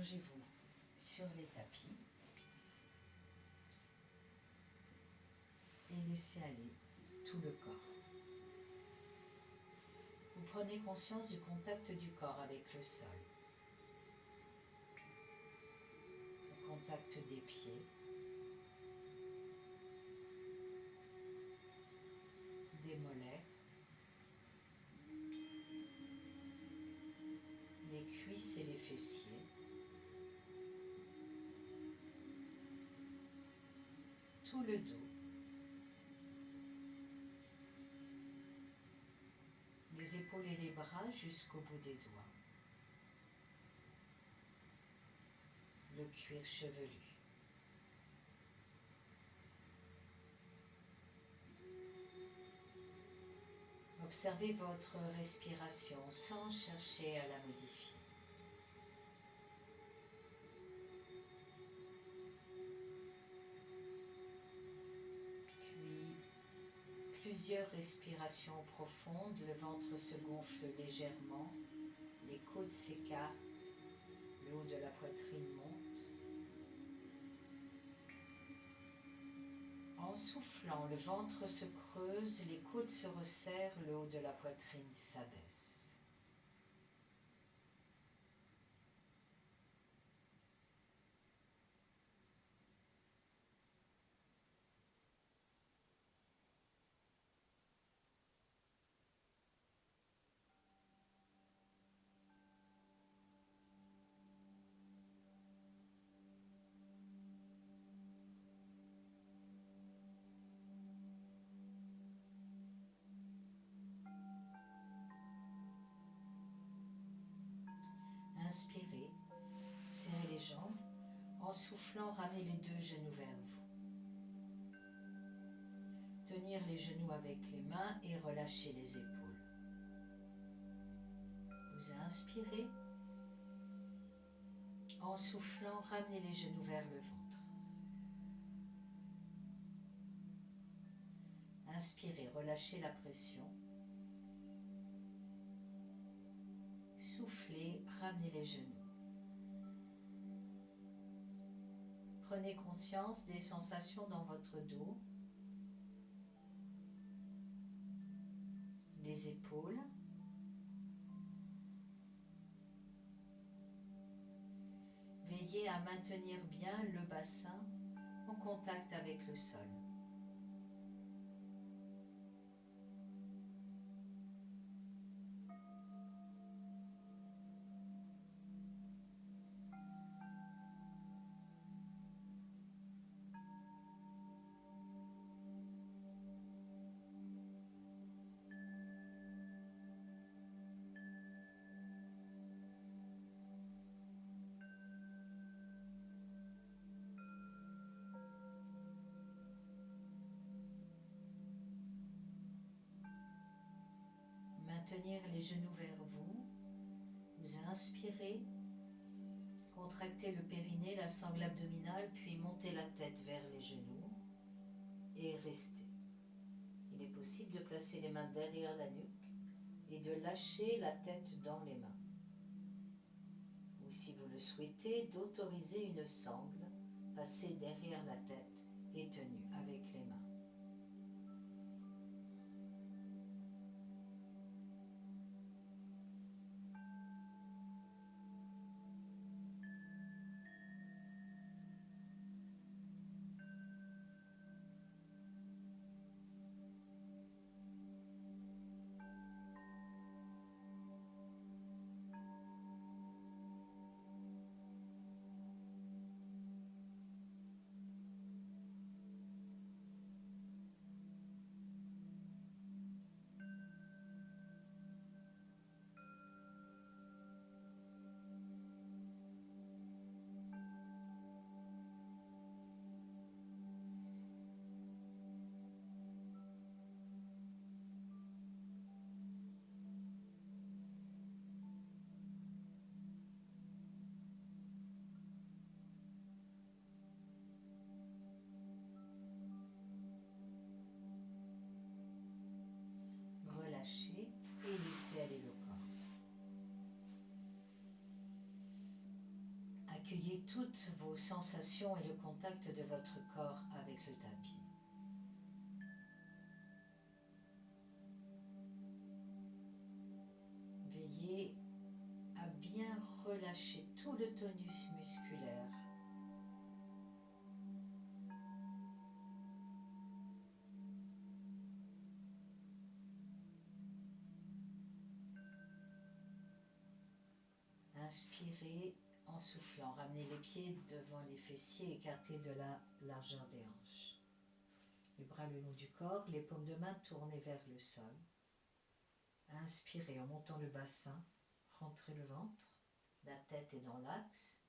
Allongez-vous sur les tapis et laissez aller tout le corps. Vous prenez conscience du contact du corps avec le sol, le contact des pieds, des mollets, les cuisses et les fessiers, tout le dos, les épaules et les bras jusqu'au bout des doigts, le cuir chevelu. Observez votre respiration sans chercher à la modifier. Puis, plusieurs respirations profondes, le ventre se gonfle légèrement, les côtes s'écartent, le haut de la poitrine monte. En soufflant, le ventre se creuse, les côtes se resserrent, le haut de la poitrine s'abaisse. Inspirez, serrez les jambes. En soufflant, ramenez les deux genoux vers vous. Tenir les genoux avec les mains et relâcher les épaules. Vous inspirez. En soufflant, ramenez les genoux vers le ventre. Inspirez, relâchez la pression. Soufflez, ramenez les genoux. Prenez conscience des sensations dans votre dos, les épaules, veillez à maintenir bien le bassin en contact avec le sol. Maintenir les genoux vers vous. Vous inspirez, contractez le périnée, la sangle abdominale, puis montez la tête vers les genoux et restez. Il est possible de placer les mains derrière la nuque et de lâcher la tête dans les mains. Ou si vous le souhaitez, d'autoriser une sangle passée derrière la tête et tenue avec les mains. Relâchez et laissez aller le corps. Accueillez toutes vos sensations et le contact de votre corps avec le tapis. Veillez à bien relâcher tout le tonus musculaire. Inspirez en soufflant. Ramenez les pieds devant les fessiers, écartés de la largeur des hanches. Les bras le long du corps, les paumes de main tournées vers le sol. Inspirez en montant le bassin, rentrez le ventre, la tête est dans l'axe.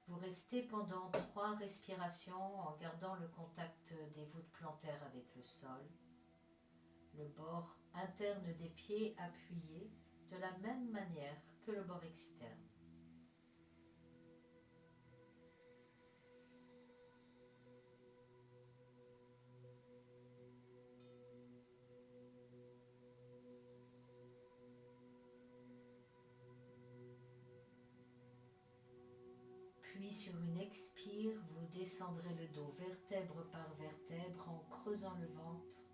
Vous restez pendant 3 respirations en gardant le contact des voûtes plantaires avec le sol, le bord interne des pieds appuyé de la même manière que le bord externe. Puis sur une expire, vous descendrez le dos vertèbre par vertèbre en creusant le ventre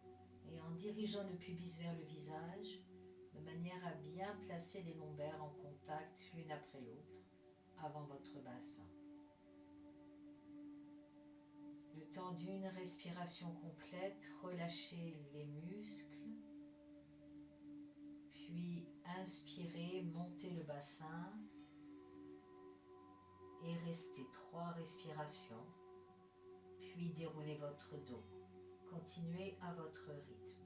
et en dirigeant le pubis vers le visage, de manière à bien placer les lombaires en contact l'une après l'autre avant votre bassin. Le temps d'une respiration complète, relâchez les muscles, puis inspirez, montez le bassin et restez 3 respirations, puis déroulez votre dos. Continuez à votre rythme.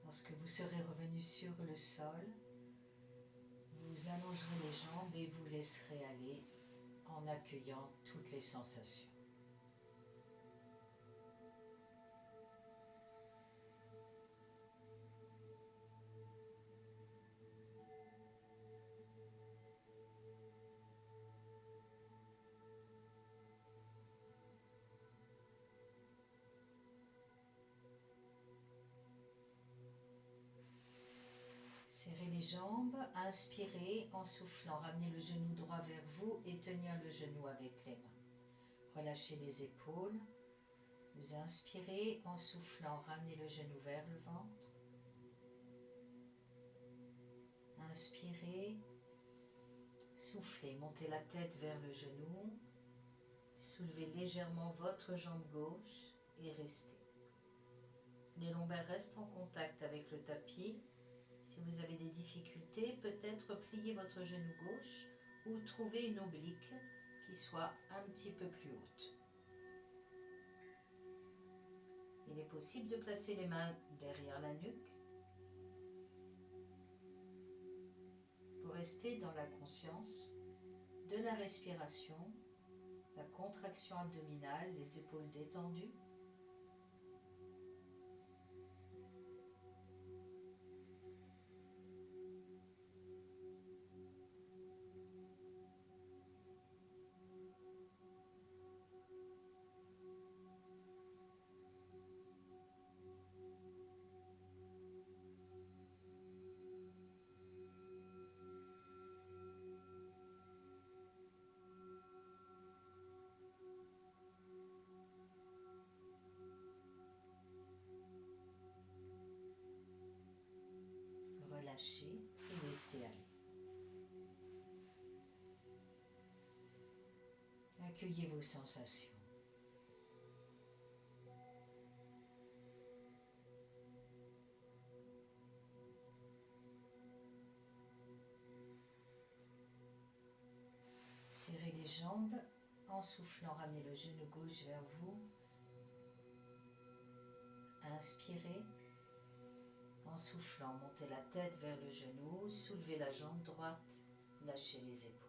Lorsque vous serez revenu sur le sol, vous allongerez les jambes et vous laisserez aller en accueillant toutes les sensations. Serrez les jambes, inspirez en soufflant, ramenez le genou droit vers vous et tenir le genou avec les mains. Relâchez les épaules, vous inspirez en soufflant, ramenez le genou vers le ventre. Inspirez, soufflez, montez la tête vers le genou, soulevez légèrement votre jambe gauche et restez. Les lombaires restent en contact avec le tapis. Si vous avez des difficultés, peut-être pliez votre genou gauche ou trouvez une oblique qui soit un petit peu plus haute. Il est possible de placer les mains derrière la nuque pour rester dans la conscience de la respiration, la contraction abdominale, les épaules détendues. relâchez et laissez aller. Accueillez vos sensations. Serrez les jambes. En soufflant, ramenez le genou gauche vers vous. Inspirez. En soufflant, montez la tête vers le genou, soulevez la jambe droite, lâchez les épaules.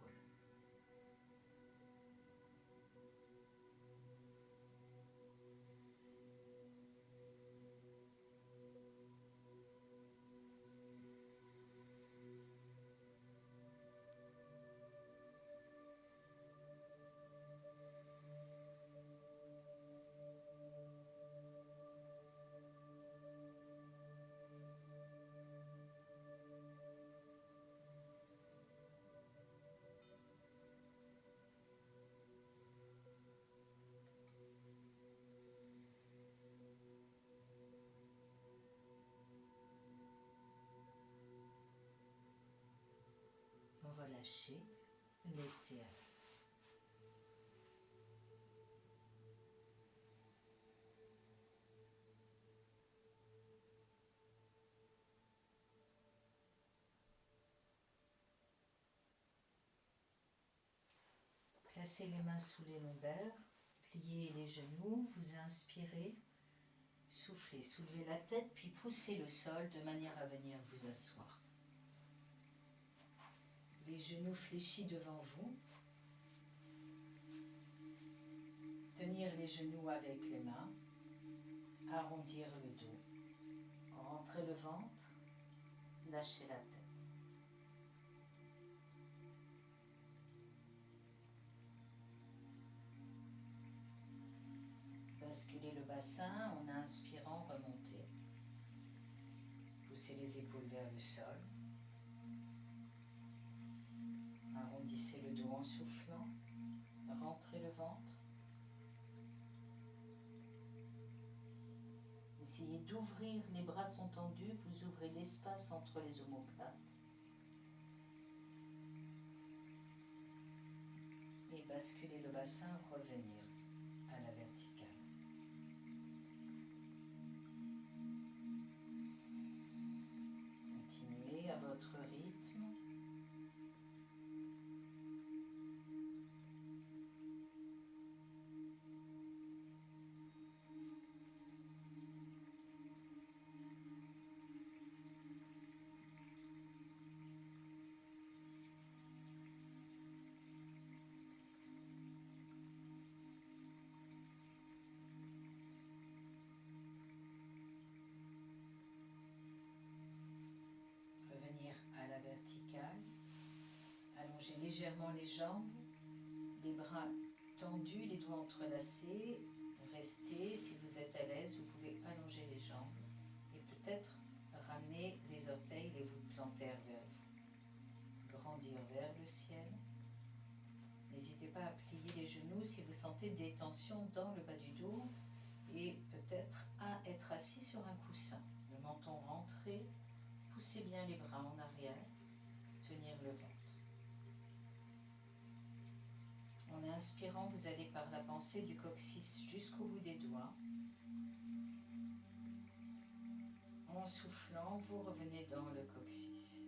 Relâchez, laissez aller. Placez les mains sous les lombaires, pliez les genoux, vous inspirez, soufflez, soulevez la tête, puis poussez le sol de manière à venir vous asseoir. Les genoux fléchis devant vous. Tenir les genoux avec les mains. Arrondir le dos. Rentrez le ventre. Lâchez la tête. Basculez le bassin en inspirant, remontez. Poussez les épaules vers le sol. Arrondissez le dos en soufflant. Rentrez le ventre. Essayez d'ouvrir, les bras sont tendus, vous ouvrez l'espace entre les omoplates. Et basculez le bassin, revenir à la verticale. Continuez à votre rythme. Allongez légèrement les jambes, les bras tendus, les doigts entrelacés. Restez, si vous êtes à l'aise, vous pouvez allonger les jambes et peut-être ramener les orteils, les voûtes plantaires vers vous. Grandir vers le ciel. N'hésitez pas à plier les genoux si vous sentez des tensions dans le bas du dos et peut-être à être assis sur un coussin. Le menton rentré, poussez bien les bras en arrière, tenir le ventre. En inspirant, vous allez par la pensée du coccyx jusqu'au bout des doigts. En soufflant, vous revenez dans le coccyx.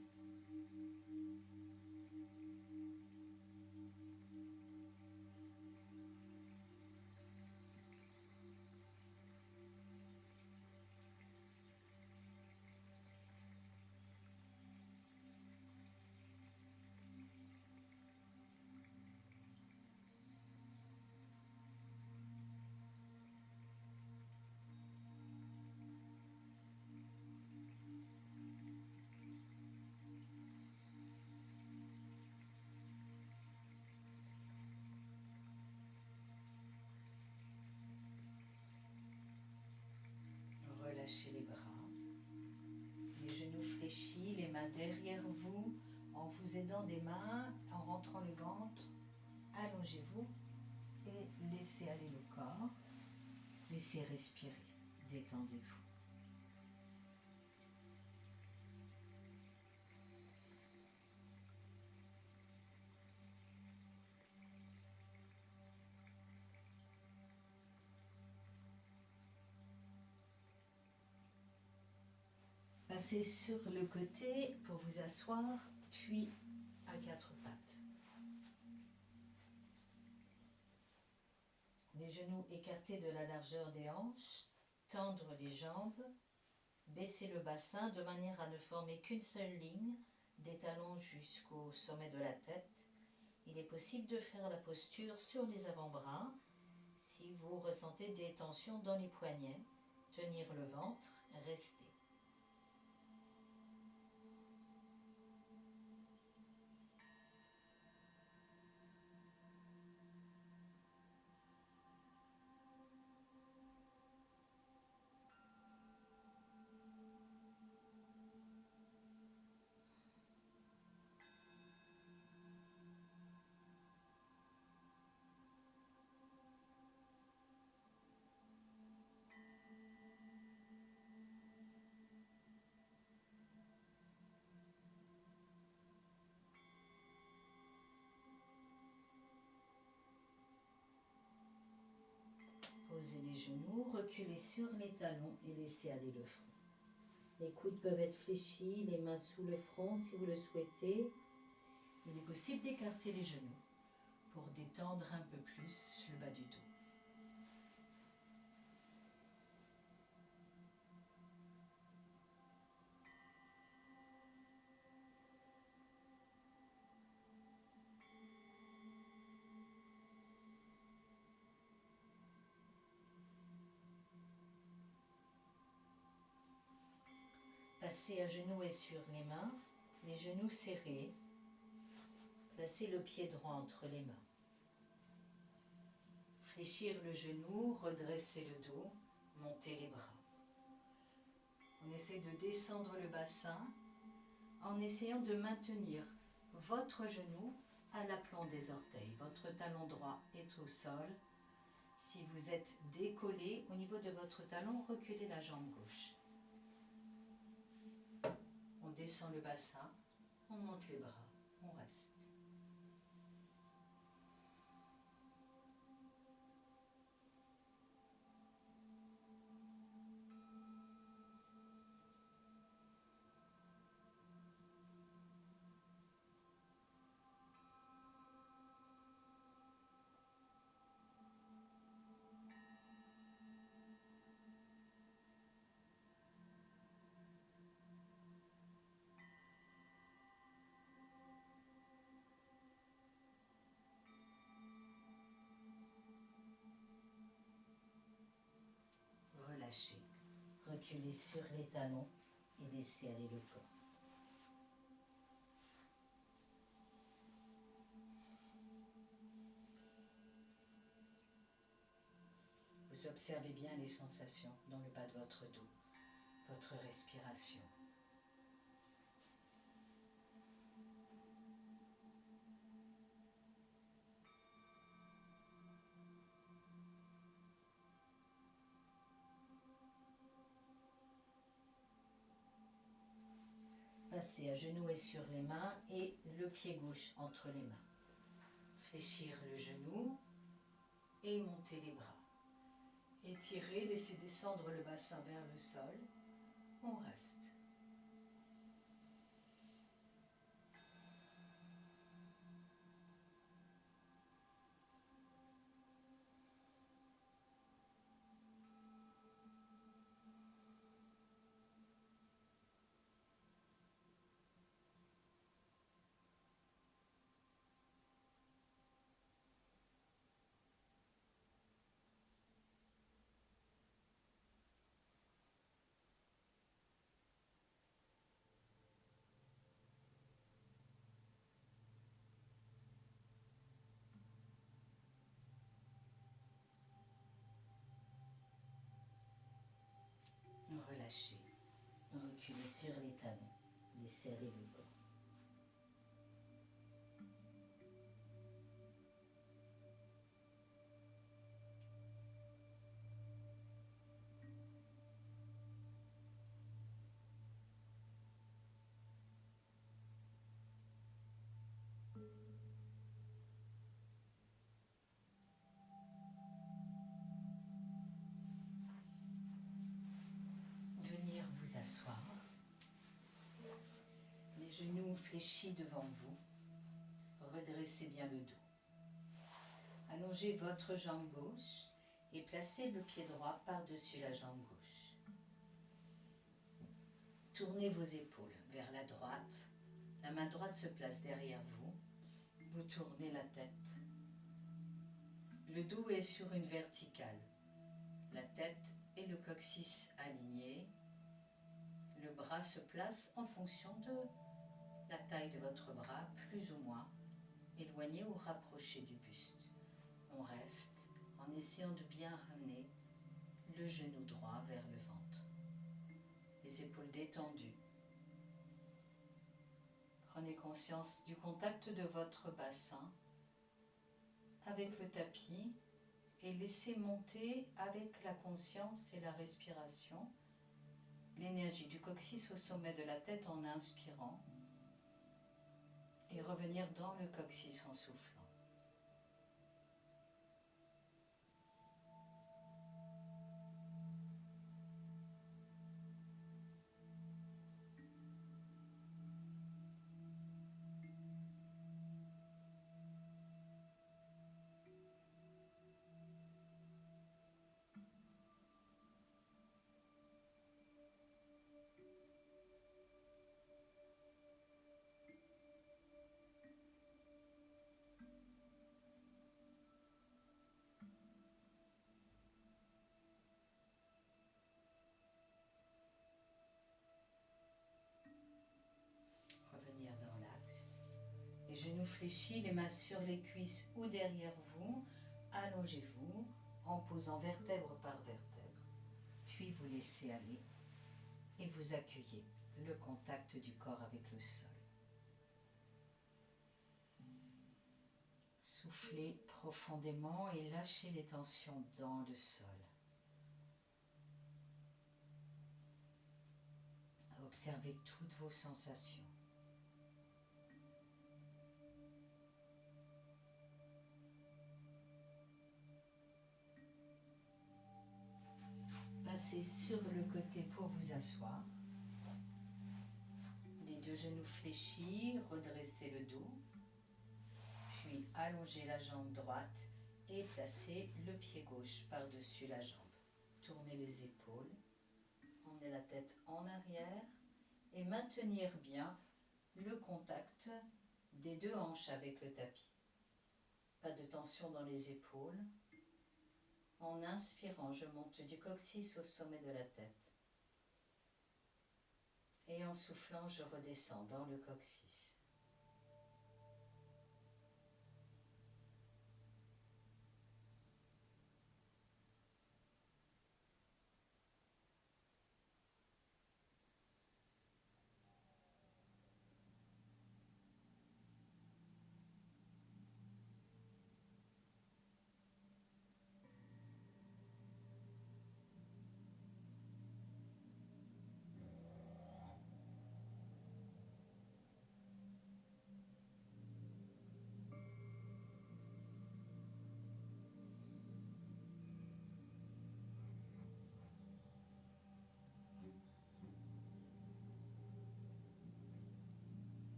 Relâchez les bras, les genoux fléchis, les mains derrière vous, en vous aidant des mains, en rentrant le ventre, allongez-vous et laissez aller le corps, laissez respirer, détendez-vous. Passez sur le côté pour vous asseoir, puis à quatre pattes. Les genoux écartés de la largeur des hanches, tendre les jambes, baisser le bassin de manière à ne former qu'une seule ligne, des talons jusqu'au sommet de la tête. Il est possible de faire la posture sur les avant-bras si vous ressentez des tensions dans les poignets. Tenir le ventre, rester. Posez les genoux, reculez sur les talons et laissez aller le front. Les coudes peuvent être fléchis, les mains sous le front si vous le souhaitez. Il est possible d'écarter les genoux pour détendre un peu plus le bas du dos. Passez à genoux et sur les genoux serrés. Placez le pied droit entre les mains. Fléchir le genou, redresser le dos, monter les bras. On essaie de descendre le bassin en essayant de maintenir votre genou à l'aplomb des orteils. Votre talon droit est au sol. Si vous êtes décollé au niveau de votre talon, reculez la jambe gauche. On descend le bassin, on monte les bras, on reste. Relâchez, reculez sur les talons et laissez aller le corps. Vous observez bien les sensations dans le bas de votre dos, votre respiration. Passez à genoux et sur les mains et le pied gauche entre les mains. Fléchir le genou et monter les bras. Étirez, laissez descendre le bassin vers le sol. On reste. Relâchez, reculez sur les talons, laissez aller le corps. Venir vous asseoir Genoux fléchis devant vous. Redressez bien le dos. Allongez votre jambe gauche et placez le pied droit par-dessus la jambe gauche. Tournez vos épaules vers la droite. La main droite se place derrière vous. Vous tournez la tête. Le dos est sur une verticale. La tête et le coccyx alignés. Le bras se place en fonction de la taille de votre bras, plus ou moins éloigné ou rapproché du buste. On reste en essayant de bien ramener le genou droit vers le ventre. Les épaules détendues. Prenez conscience du contact de votre bassin avec le tapis et laissez monter avec la conscience et la respiration l'énergie du coccyx au sommet de la tête en inspirant et revenir dans le coccyx en soufflant. Revenir dans l'axe. Les genoux fléchis, les mains sur les cuisses ou derrière vous. Allongez-vous en posant vertèbre par vertèbre. Puis vous laissez aller et vous accueillez le contact du corps avec le sol. Soufflez profondément et lâchez les tensions dans le sol. Observez toutes vos sensations. Passez sur le côté pour vous asseoir. Les deux genoux fléchis, redressez le dos. Puis allongez la jambe droite et placez le pied gauche par-dessus la jambe. Tournez les épaules, emmenez la tête en arrière et maintenir bien le contact des deux hanches avec le tapis. Pas de tension dans les épaules. En inspirant, je monte du coccyx au sommet de la tête. Et en soufflant, je redescends dans le coccyx.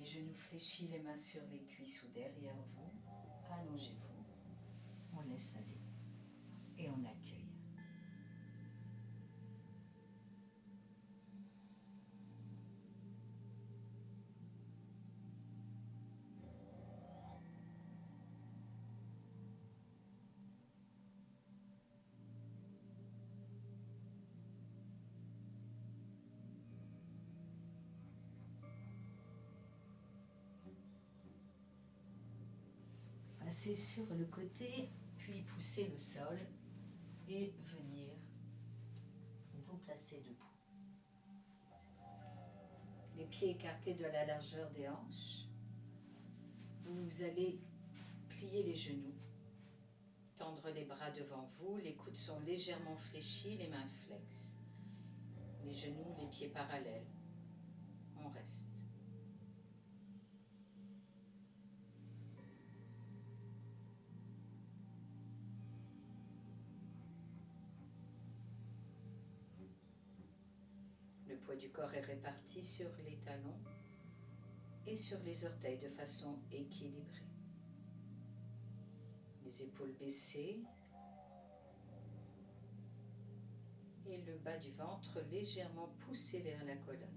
Genoux fléchis, les mains sur les cuisses ou derrière vous. Allongez-vous. On laisse aller et on accueille. Passez sur le côté, puis poussez le sol et venir vous placer debout. Les pieds écartés de la largeur des hanches. Vous allez plier les genoux, tendre les bras devant vous, les coudes sont légèrement fléchis, les mains flexes. Les genoux, les pieds parallèles. On reste. poids du corps est réparti sur les talons et sur les orteils de façon équilibrée. Les épaules baissées et le bas du ventre légèrement poussé vers la colonne.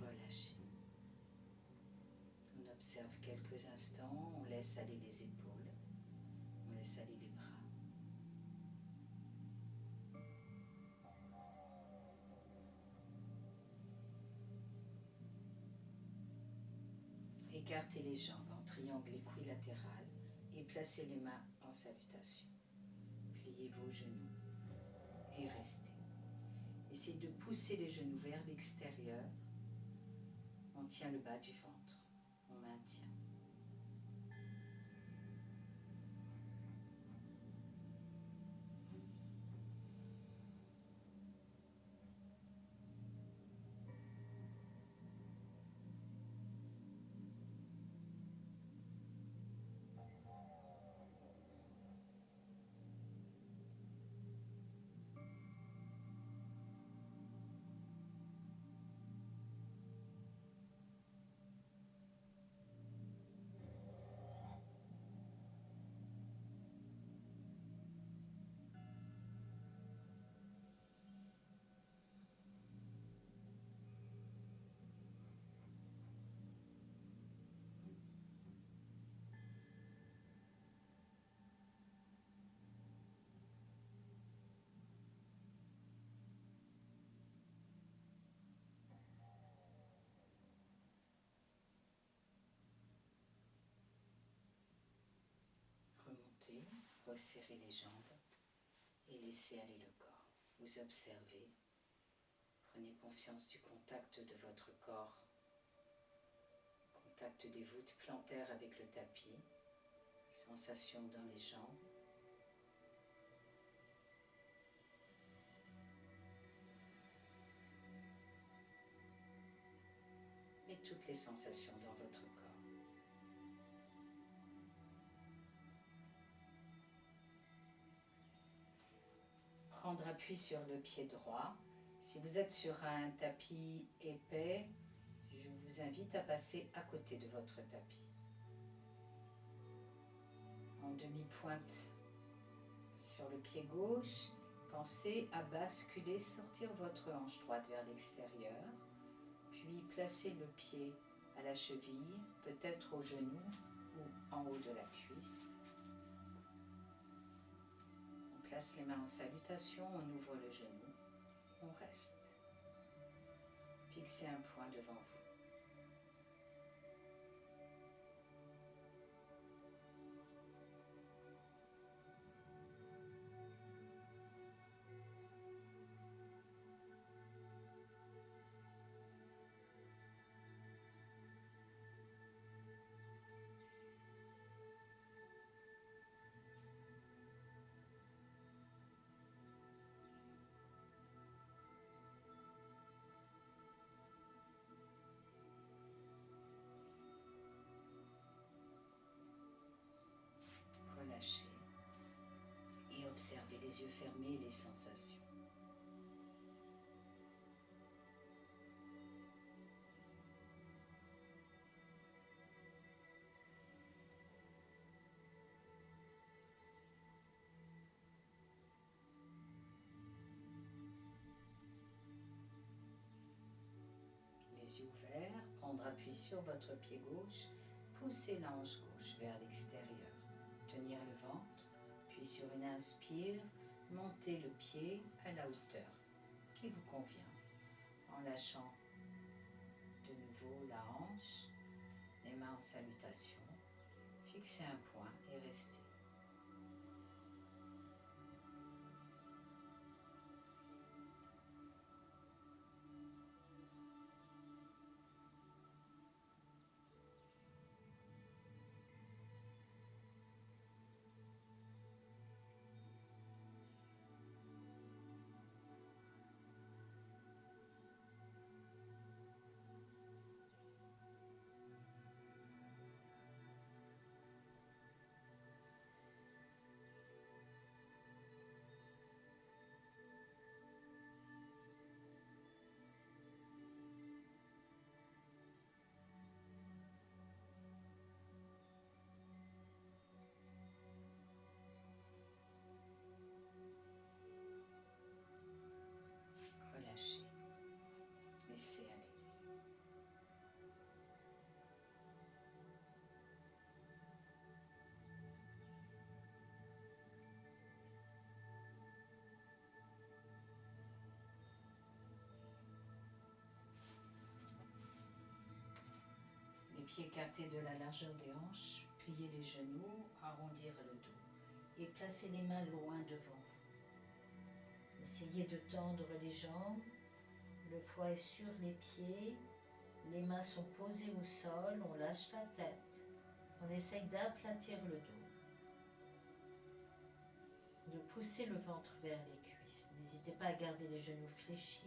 Relâchez. On observe quelques instants, on laisse aller les épaules, on laisse aller les bras. Écartez les jambes en triangle équilatéral et placez les mains en salutation. Pliez vos genoux et restez. Essayez de pousser les genoux vers l'extérieur. On tient le bas du ventre. On maintient. Remontez, resserrez les jambes et laissez aller le corps. Vous observez, prenez conscience du contact de votre corps, contact des voûtes plantaires avec le tapis, sensation dans les jambes. Et toutes les sensations dans votre corps. Prendre appui sur le pied droit. Si vous êtes sur un tapis épais, je vous invite à passer à côté de votre tapis. En demi-pointe sur le pied gauche, pensez à basculer, sortir votre hanche droite vers l'extérieur, puis placez le pied à la cheville, peut-être au genou ou en haut de la cuisse. On place les mains en salutation, on ouvre le genou, on reste. Fixez un point devant vous. Relâchez et observez les yeux fermés et les sensations. Les yeux ouverts, prendre appui sur votre pied gauche, poussez la hanche gauche vers l'extérieur, tenir le ventre, puis sur une inspire, montez le pied à la hauteur qui vous convient, en lâchant de nouveau la hanche, les mains en salutation, fixez un point et restez. pieds écartés de la largeur des hanches, pliez les genoux, arrondir le dos et placez les mains loin devant vous. Essayez de tendre les jambes, le poids est sur les pieds, les mains sont posées au sol, on lâche la tête, on essaye d'aplatir le dos, de pousser le ventre vers les cuisses. N'hésitez pas à garder les genoux fléchis.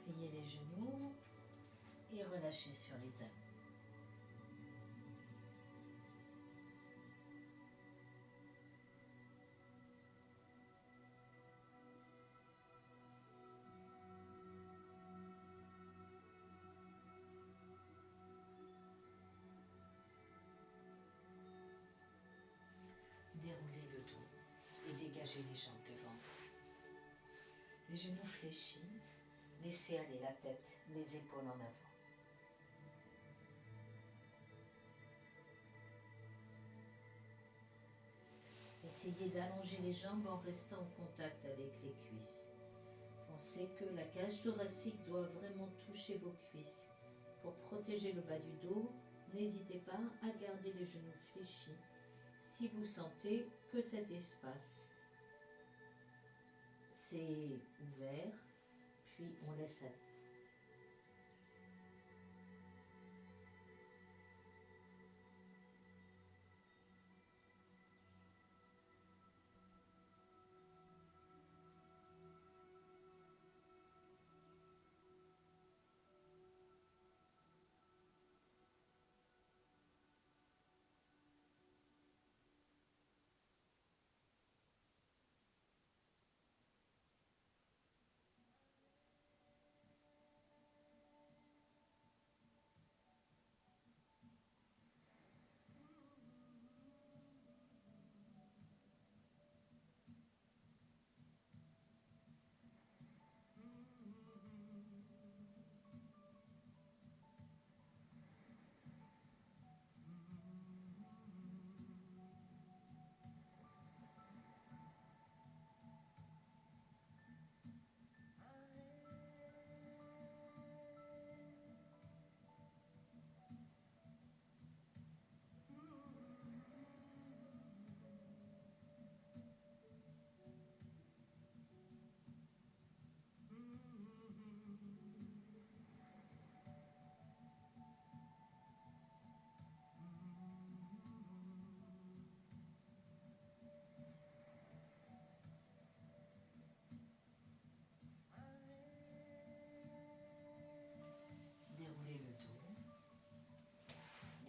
Pliez les genoux et relâchez sur les talons. Déroulez le dos et dégagez les jambes devant vous. Les genoux fléchis, laissez aller la tête, les épaules en avant. Essayez d'allonger les jambes en restant en contact avec les cuisses. Pensez que la cage thoracique doit vraiment toucher vos cuisses. Pour protéger le bas du dos, n'hésitez pas à garder les genoux fléchis si vous sentez que cet espace s'est ouvert, puis on laisse aller.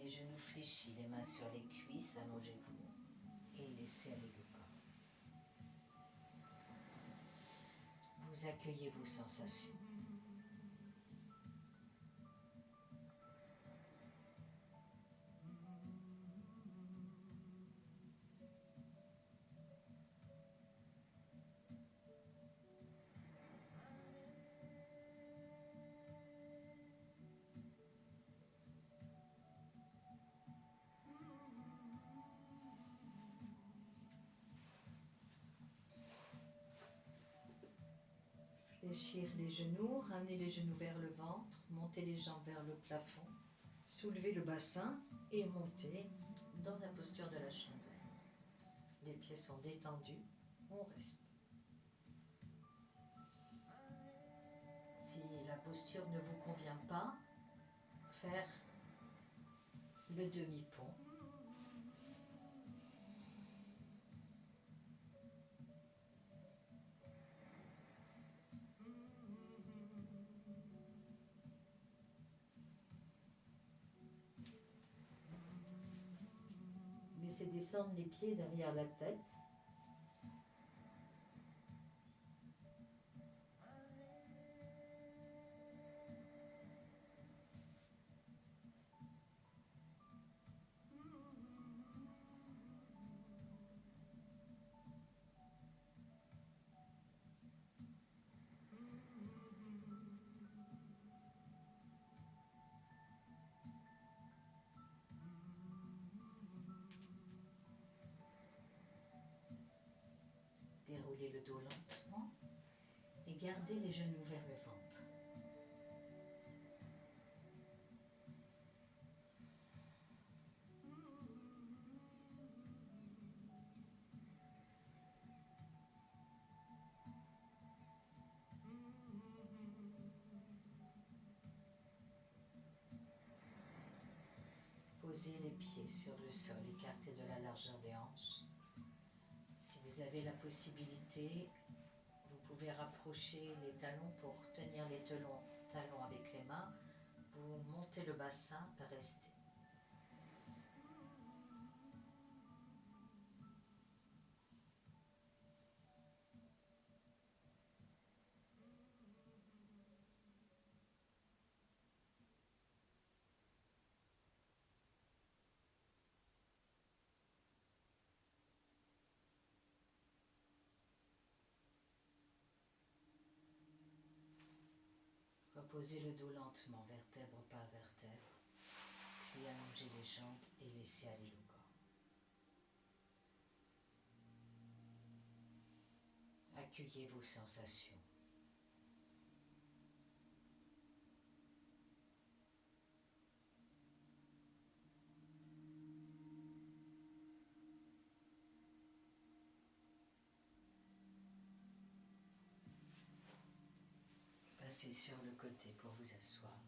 Les genoux fléchis, les mains sur les cuisses, allongez-vous et laissez aller le corps. Vous accueillez vos sensations. Fléchir les genoux, ramener les genoux vers le ventre, monter les jambes vers le plafond, soulever le bassin et monter dans la posture de la chandelle. Les pieds sont détendus, on reste. Si la posture ne vous convient pas, faire le demi-pont. laissez descendre les pieds derrière la tête. Déroulez le dos lentement et gardez les genoux vers le ventre. Posez les pieds sur le sol, écartés de la largeur des hanches. Si vous avez la possibilité, vous pouvez rapprocher les talons pour tenir les talons avec les mains. Vous montez le bassin, restez. Reposez le dos lentement, vertèbre par vertèbre, puis allongez les jambes et laissez aller le corps. Accueillez vos sensations. Passez sur le côté pour vous asseoir.